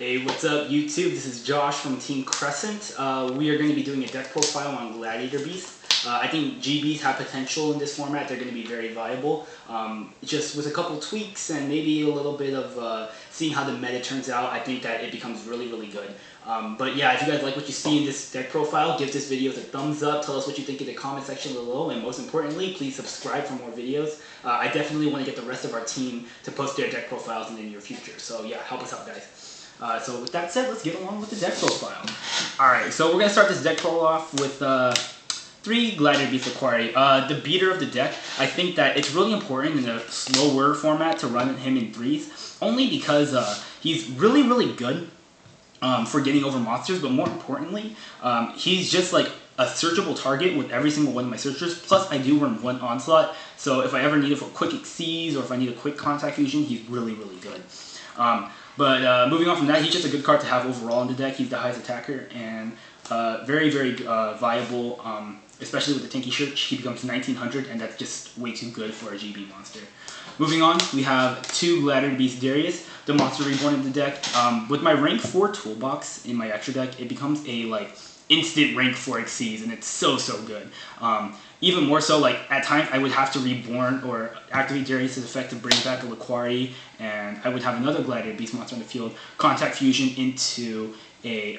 Hey, what's up YouTube? This is Josh from Team Crescent. We are going to be doing a deck profile on Gladiator Beast. I think GBs have potential in this format. They're going to be very viable. Just with a couple tweaks and maybe a little bit of seeing how the meta turns out, I think that it becomes really, really good. But yeah, if you guys like what you see in this deck profile, give this video a thumbs up. Tell us what you think in the comment section below. And most importantly, please subscribe for more videos. I definitely want to get the rest of our team to post their deck profiles in the near future. So yeah, help us out, guys. So with that said, let's get along with the deck profile. Alright, so we're going to start this deck profile off with 3 Gladiator Beast Laquari. The beater of the deck, I think that it's really important in a slower format to run him in 3s, only because he's really, really good for getting over monsters, but more importantly, he's just like a searchable target with every single one of my searchers. Plus, I do run 1 Onslaught, so if I ever need it for quick Equeste or if I need a quick contact fusion, he's really, really good. But moving on from that, he's just a good card to have overall in the deck. He's the highest attacker and very, very viable, especially with the Tenki shirt. He becomes 1900, and that's just way too good for a GB monster. Moving on, we have 2 Gladiator Beast Darius, the monster reborn in the deck. With my rank 4 toolbox in my extra deck, it becomes a like instant rank 4 Xyz, and it's so, so good. Even more so, like, at times I would have to reborn or activate Darius' effect to bring back a Laquari, and I would have another Gladiator Beast monster on the field, contact fusion into a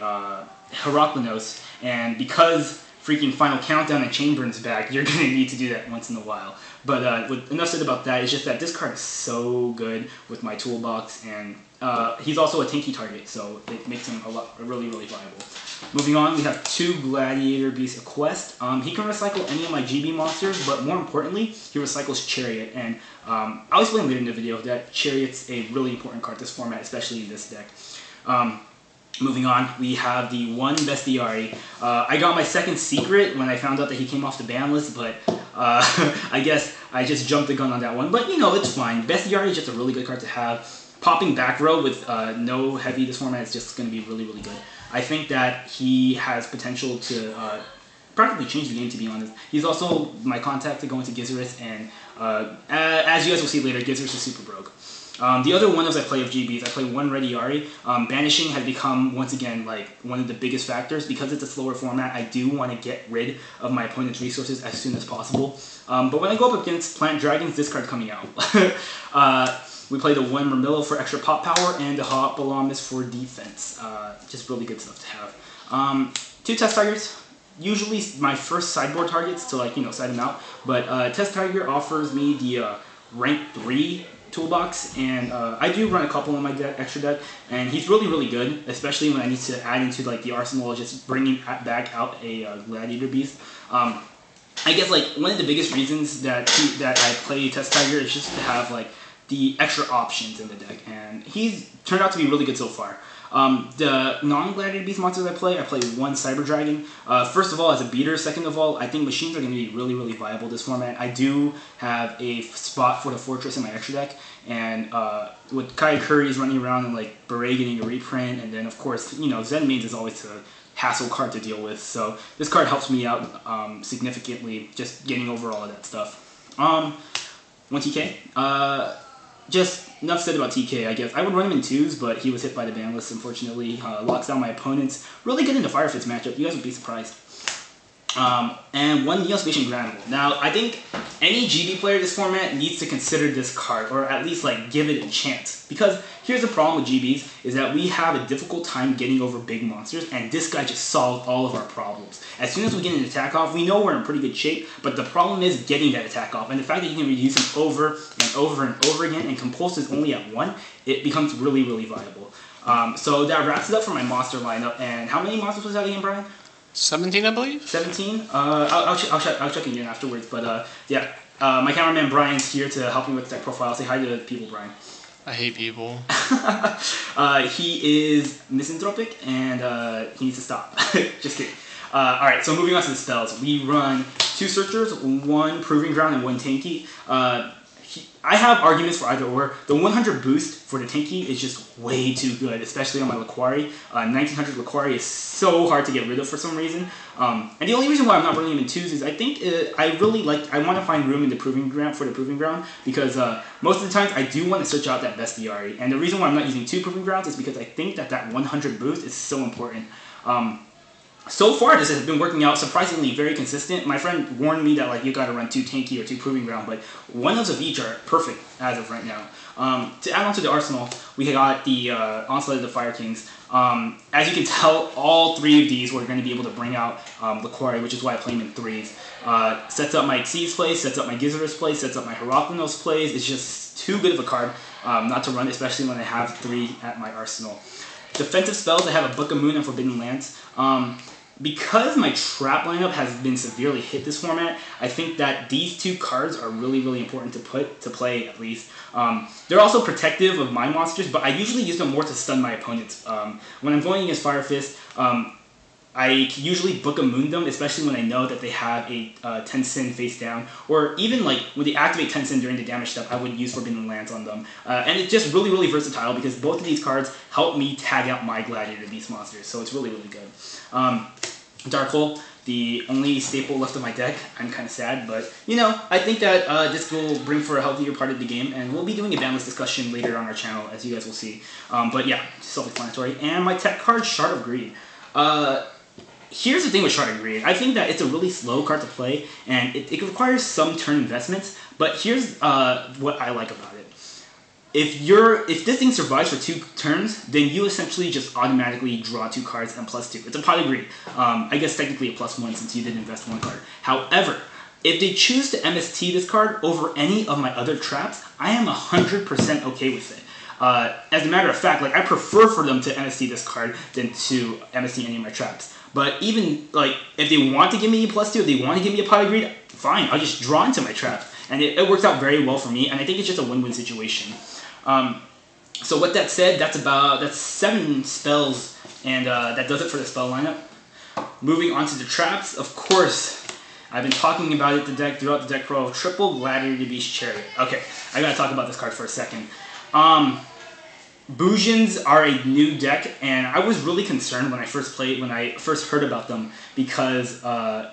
Heraklinos, and because freaking Final Countdown and Chain Burn's back, you're going to need to do that once in a while. But enough said about that, it's just that this card is so good with my toolbox, and he's also a Tenki target, so it makes him really, really viable. Moving on, we have 2 Gladiator Beast Equeste. He can recycle any of my GB monsters, but more importantly, he recycles Chariot, and I'll explain later in the video that Chariot's a really important card in this format, especially in this deck. Moving on, we have the 1 Bestiari. I got my second secret when I found out that he came off the ban list, but I guess I just jumped the gun on that one. But, you know, it's fine. Bestiari is just a really good card to have. Popping back row with no heavy this format is just going to be really, really good. I think that he has potential to practically change the game, to be honest. He's also my contact to go into Gyzaurus, and as you guys will see later, Gyzaurus is super broke. The other one as I play of GBs, I play 1 Retiari. Banishing has become, once again, like one of the biggest factors. Because it's a slower format, I do want to get rid of my opponent's resources as soon as possible. But when I go up against Plant Dragons, this card's coming out. We play the 1 Murmillo for extra pop power and the Hopolomus for defense. Just really good stuff to have. 2 Test Tigers. Usually my first sideboard targets to, like, you know, side them out. But Test Tiger offers me the rank 3 toolbox, and I do run a couple in my extra deck, and he's really, really good, especially when I need to add into like the arsenal, just bringing back out a Gladiator Beast. I guess like one of the biggest reasons that I play Test Tiger is just to have like the extra options in the deck, and he's turned out to be really good so far. The non-Gladiator Beast monsters I play 1 Cyber Dragon. First of all, as a beater. Second of all, I think machines are going to be really, really viable this format. I do have a spot for the Fortress in my extra deck, and with Kai Curry's running around and like Beret getting a reprint, and then of course, you know, Zen Mains is always a hassle card to deal with, so this card helps me out significantly, just getting over all of that stuff. 1 TK. Just enough said about TK, I guess. I would run him in 2s, but he was hit by the ban list, unfortunately. Locks down my opponents. Really good in the Fire Fits matchup. You guys would be surprised. And 1 Neo-Spacian Grandmole. Now, I think any GB player in this format needs to consider this card, or at least like give it a chance. Because here's the problem with GBs, is that we have a difficult time getting over big monsters, and this guy just solved all of our problems. As soon as we get an attack off, we know we're in pretty good shape, but the problem is getting that attack off. And the fact that you can reuse him over and over and over again, and Compulse is only at 1, it becomes really, really viable. So that wraps it up for my monster lineup. And how many monsters was that again, Brian? 17, I believe. 17? I'll check again afterwards. But yeah, my cameraman Brian's here to help me with deck profile. Say hi to the people, Brian. I hate people. He is misanthropic, and he needs to stop. Just kidding. Alright, so moving on to the spells. We run 2 Searchers, 1 Proving Ground, and 1 Tenki. I have arguments for either or. The 100 boost for the Tenki is just way too good, especially on my Laquari. 1900 Laquari is so hard to get rid of for some reason. And the only reason why I'm not running him in 2s is I think I want to find room in the proving ground because most of the times I do want to search out that Bestiari. And the reason why I'm not using 2 proving grounds is because I think that 100 boost is so important. So far, this has been working out surprisingly very consistent. My friend warned me that like you gotta run 2 Tenki or 2 Proving Ground, but one of each are perfect as of right now. To add on to the arsenal, we got the Onslaught of the Fire Kings. As you can tell, all 3 of these we're going to be able to bring out Laquari, which is why I play him in 3s. Sets up my Equeste plays, sets up my Gyzaurus plays, sets up my Heraklinos plays. It's just too good of a card not to run, especially when I have 3 at my arsenal. Defensive spells, I have a Book of Moon and Forbidden Lance. Because my trap lineup has been severely hit this format, I think that these 2 cards are really important to play at least. They're also protective of my monsters, but I usually use them more to stun my opponents. When I'm going against Fire Fist, I usually Book of Moon them, especially when I know that they have a 10 Sin face down, or even like when they activate 10 Sin during the damage step, I would use Forbidden Lance on them. And it's just really versatile because both of these cards help me tag out my Gladiator Beast monsters, so it's really good. Dark Hole, the only staple left of my deck. I'm kind of sad, but you know, I think that this will bring for a healthier part of the game, and we'll be doing a banlist discussion later on our channel, as you guys will see. But yeah, self-explanatory. And my tech card, Shard of Greed. Here's the thing with Shard of Greed. I think that it's a really slow card to play, and it requires some turn investments, but here's what I like about it. If this thing survives for 2 turns, then you essentially just automatically draw 2 cards and +2. It's a pot of greed. I guess technically a +1 since you did invest 1 card. However, if they choose to MST this card over any of my other traps, I am 100% okay with it. As a matter of fact, like I prefer for them to MST this card than to MST any of my traps. But even like if they want to give me a +2, if they want to give me a pot of greed, fine. I'll just draw into my traps, and it works out very well for me. And I think it's just a win-win situation. So with that said, that's 7 spells, and that does it for the spell lineup. Moving on to the traps, of course, I've been talking about it throughout the deck pro. Triple Gladiator Beast Chariot. Okay, I gotta talk about this card for a second. Boojins are a new deck, and I was really concerned when I first heard about them because,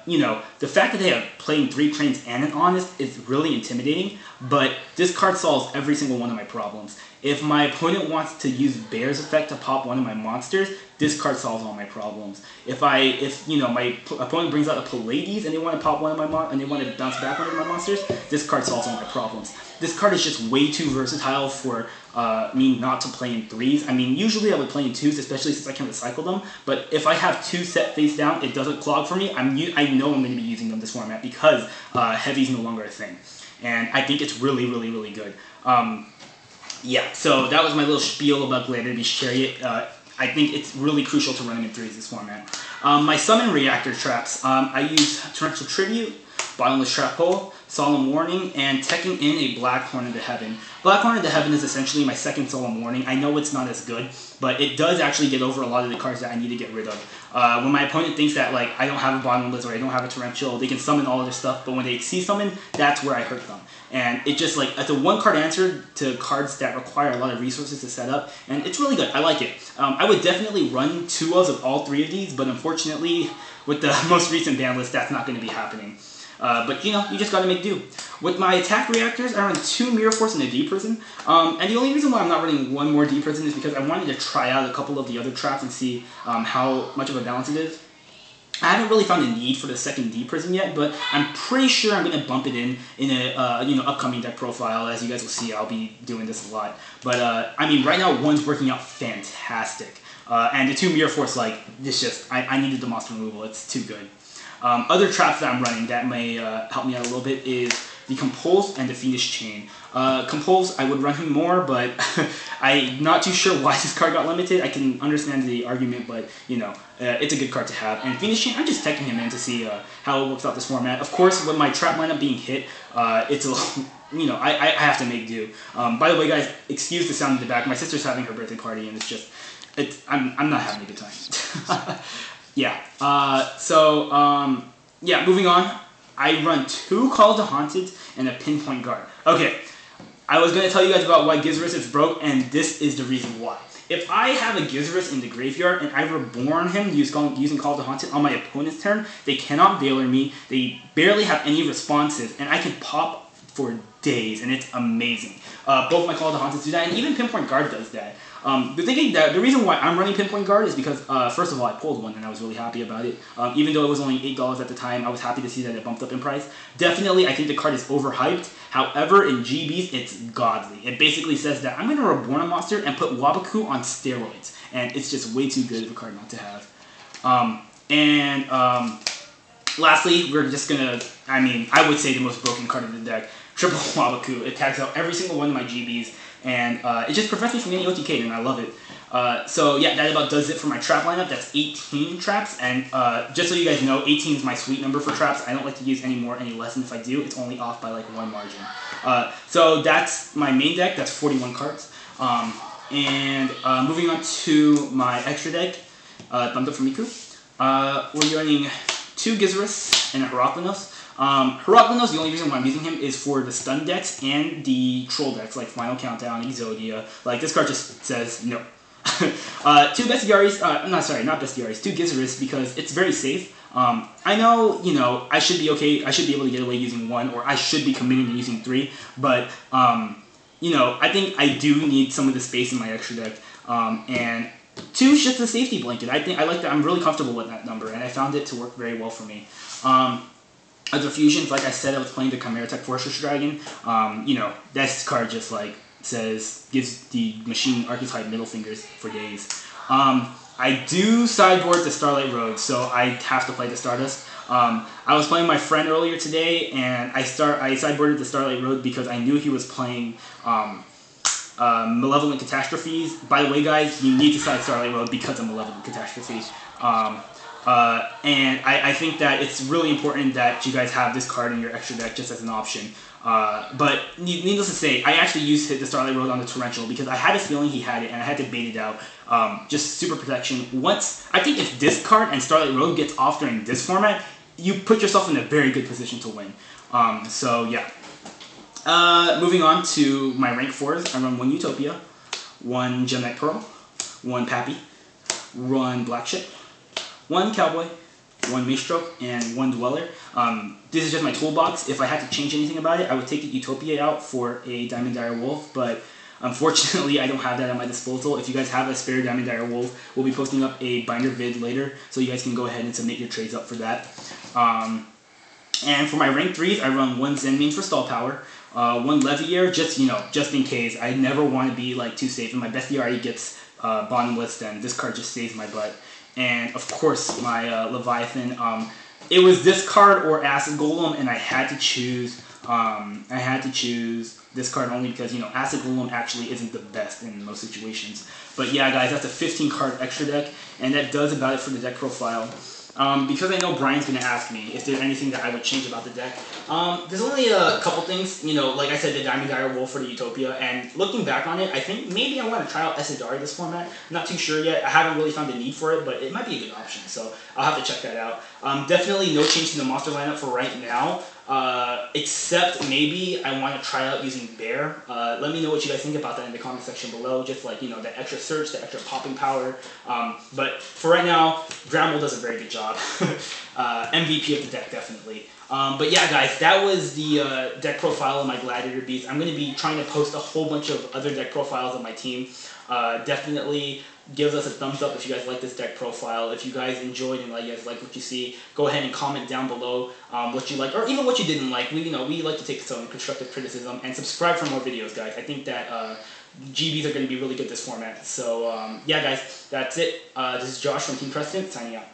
you know, the fact that they have playing 3 Cranes and an Honest is really intimidating, but this card solves every single one of my problems. If my opponent wants to use Bear's Effect to pop one of my monsters, this card solves all my problems. If you know my opponent brings out a Pallades and they want to pop one of my and they want to bounce back one of my monsters, this card solves all my problems. This card is just way too versatile for me not to play in 3s. I mean, usually I would play in 2s, especially since I can recycle them. But if I have 2 set face down, it doesn't clog for me. I know I'm going to be using them this format because heavy's no longer a thing, and I think it's really good. Yeah, so that was my little spiel about Gladiator Beast Chariot. I think it's really crucial to running in 3s this format. My summon reactor traps, I use Torrential Tribute, Bottomless Trap Hole, Solemn Warning, and teching in a Black Horn into Heaven. Black Horn into Heaven is essentially my second Solemn Warning. I know it's not as good, but it does actually get over a lot of the cards that I need to get rid of. When my opponent thinks that like I don't have a Bottomless or I don't have a Torrential, they can summon all of their stuff, but when they see summon, that's where I hurt them. And it just like, it's a 1-card answer to cards that require a lot of resources to set up, and it's really good. I like it. I would definitely run 2-ofs of all 3 of these, but unfortunately, with the most recent ban list, that's not going to be happening. But you know, you just gotta make do. With my attack reactors, I run 2 Mirror Force and a D Prison. And the only reason why I'm not running 1 more D Prison is because I wanted to try out a couple of the other traps and see how much of a balance it is. I haven't really found a need for the second D Prison yet, but I'm pretty sure I'm gonna bump it in a you know, upcoming deck profile. As you guys will see, I'll be doing this a lot. But I mean, right now 1's working out fantastic, and the 2 Mirror Force, like, it's just I needed the monster removal. It's too good. Other traps that I'm running that may help me out a little bit is the Compulse and the Fiendish Chain. Compulse, I would run him more, but I'm not too sure why this card got limited. I can understand the argument, but you know, it's a good card to have. And Fiendish Chain, I'm just teching him in to see how it works out this format. Of course, with my trap lineup being hit, it's a little, you know, I have to make do. By the way, guys, excuse the sound in the back. My sister's having her birthday party, and it's just, I'm not having a good time. Yeah, yeah, moving on. I run 2 Call to Haunted and a Pinpoint Guard. Okay, I was going to tell you guys about why Gyzaurus is broke, and this is the reason why. If I have a Gyzaurus in the graveyard and I reborn him using Call of the Haunted on my opponent's turn, they cannot Veiler me, they barely have any responses, and I can pop for days, and it's amazing. Both my Call of the Haunted do that, and even Pinpoint Guard does that. The reason why I'm running Pinpoint Guard is because, first of all, I pulled one and I was really happy about it. Even though it was only $8 at the time, I was happy to see that it bumped up in price. Definitely, I think the card is overhyped. However, in GBs, it's godly. It basically says that I'm going to reborn a monster and put Waboku on steroids. And it's just way too good of a card not to have. Lastly, we're just going to, I would say the most broken card of the deck. Triple Waboku. It tags out every single one of my GBs. And it just prevents me from getting OTK'd, and I love it. So yeah, that about does it for my trap lineup. That's 18 traps, and just so you guys know, 18 is my sweet number for traps. I don't like to use any more, any less, and if I do, it's only off by like 1 margin. So that's my main deck. That's 41 cards. Moving on to my extra deck, Thumbs Up for Miku. We're running 2 Gyzaurus and a Heraklinos. Heraklinos, the only reason why I'm using him is for the stun decks and the troll decks, like Final Countdown, Exodia. Like, this card just says no. 2 Bestiaris, not Bestiaris, 2 Gyzaurus, because it's very safe. I know, I should be okay, I should be able to get away using 1, or I should be committing to using 3, but, I think I do need some of the space in my extra deck, and 2 is just a safety blanket. I like that. I'm really comfortable with that number, and I found it to work very well for me. Other fusions, like I said, I was playing the Chimera Tech Fortress Dragon. This card just gives the machine archetype middle fingers for days. I do sideboard the Starlight Road, so I have to play the Stardust. I was playing my friend earlier today, and I sideboarded the Starlight Road because I knew he was playing Malevolent Catastrophes. By the way, guys, you need to side Starlight Road because of Malevolent Catastrophes. And I think that it's really important that you guys have this card in your extra deck just as an option. But needless to say, I actually used the Starlight Road on the Torrential because I had a feeling he had it and I had to bait it out. Just super protection. I think if this card and Starlight Road gets off during this format, you put yourself in a very good position to win. So yeah. Moving on to my rank 4s, I run 1 Utopia, 1 Gem Knight Pearl, 1 Pappy, 1 Black Ship, 1 Cowboy, 1 Maestroke, and 1 Dweller. This is just my toolbox. If I had to change anything about it, I would take the Utopia out for a Diamond Dire Wolf, but unfortunately I don't have that at my disposal. If you guys have a spare Diamond Dire Wolf, we'll be posting up a binder vid later, so you guys can go ahead and submit your trades up for that. And for my rank 3s, I run 1 Zen Main for stall power, 1 Levier, just in case. I never want to be too safe. If my Bestiari gets Bottomless, then this card just saves my butt. And of course, my Leviathan. It was this card or Acid Golem, and I had to choose. This card only because Acid Golem actually isn't the best in most situations. But yeah, guys, that's a 15 card extra deck, and that does about it for the deck profile. Because I know Brian's going to ask me if there's anything that I would change about the deck. There's only a couple things, like I said, the Diamond Dire Wolf for the Utopia, and looking back on it, I think maybe I want to try out Esadari this format. I'm not too sure yet. I haven't really found a need for it, but it might be a good option, so I'll have to check that out. Definitely no change to the monster lineup for right now, except maybe I want to try out using Bear. Let me know what you guys think about that in the comment section below, just the extra search, the extra popping power. But for right now, Grandmole does a very good job. MVP of the deck, definitely. But yeah, guys, that was the deck profile of my Gladiator Beast. I'm going to be trying to post a whole bunch of other deck profiles of my team. Definitely give us a thumbs up if you guys like this deck profile. If you guys enjoyed and you guys like what you see, go ahead and comment down below what you like or even what you didn't like. We like to take some constructive criticism, and subscribe for more videos, guys. I think that GBs are going to be really good this format. So yeah, guys, that's it. This is Josh from Team Crescent signing out.